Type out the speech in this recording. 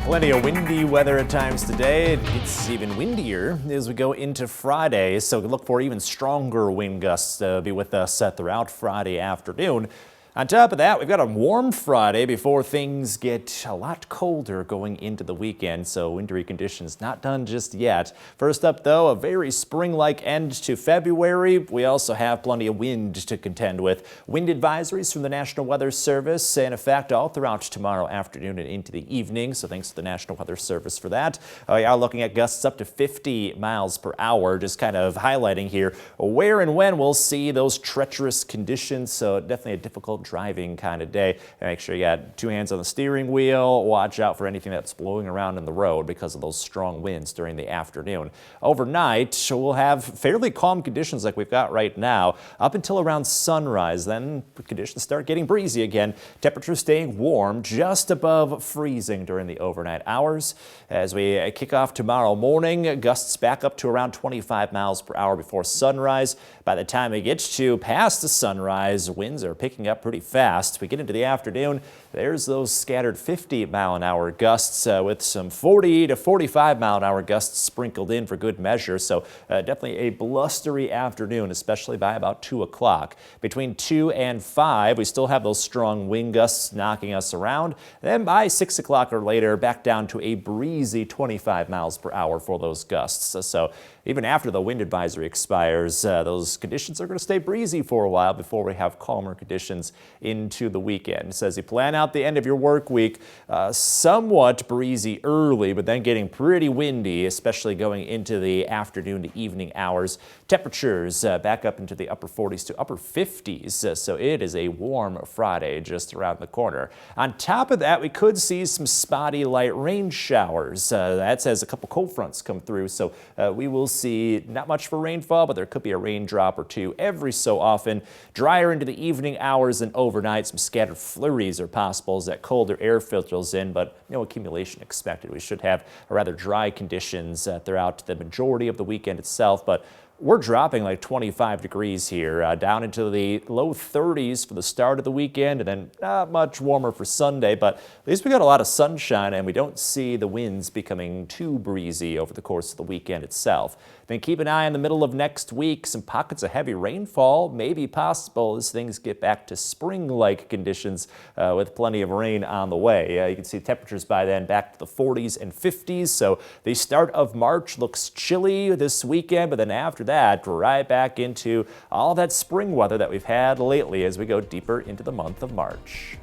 Plenty of windy weather at times today. It gets even windier as we go into Friday, so look for even stronger wind gusts to be with us throughout Friday afternoon. On top of that, we've got a warm Friday before things get a lot colder going into the weekend, so wintry conditions not done just yet. First up, though, a very spring-like end to February. We also have plenty of wind to contend with. Wind advisories from the National Weather Service in effect all throughout tomorrow afternoon and into the evening, so thanks to the National Weather Service for that. We are looking at gusts up to 50 miles per hour, just kind of highlighting here where and when we'll see those treacherous conditions, so definitely a difficult driving kind of day. Make sure you got two hands on the steering wheel. Watch out for anything that's blowing around in the road because of those strong winds during the afternoon. Overnight, we'll have fairly calm conditions like we've got right now up until around sunrise. Then conditions start getting breezy again. Temperatures staying warm, just above freezing during the overnight hours. As we kick off tomorrow morning, gusts back up to around 25 miles per hour before sunrise. By the time we get to past the sunrise, winds are picking up pretty fast. We get into the afternoon, there's those scattered 50-mile-an-hour gusts with some 40 to 45-mile-an-hour gusts sprinkled in for good measure. So definitely a blustery afternoon, especially by about 2 o'clock. Between 2 and 5, we still have those strong wind gusts knocking us around. Then by 6 o'clock or later, back down to a breezy 25 miles per hour for those gusts. So even after the wind advisory expires, those conditions are going to stay breezy for a while before we have calmer conditions into the weekend. It says you plan out the end of your work week somewhat breezy early, but then getting pretty windy, especially going into the afternoon to evening hours. Temperatures back up into the upper 40s to upper 50s, so it is a warm Friday just around the corner. On top of that, we could see some spotty light rain showers. That's as a couple cold fronts come through, so we will see not much for rainfall, but there could be a raindrop or two every so often. Drier into the evening hours and overnight. Some scattered flurries are possible as that colder air filters in, but no accumulation expected. We should have rather dry conditions throughout the majority of the weekend itself, but we're dropping like 25 degrees here, down into the low 30s for the start of the weekend, and then not much warmer for Sunday, but at least we got a lot of sunshine and we don't see the winds becoming too breezy over the course of the weekend itself. Then keep an eye on the middle of next week. Some pockets of heavy rainfall may be possible as things get back to spring-like conditions with plenty of rain on the way. You can see temperatures by then back to the 40s and 50s, so the start of March looks chilly this weekend, but then after that, right back into all that spring weather that we've had lately as we go deeper into the month of March.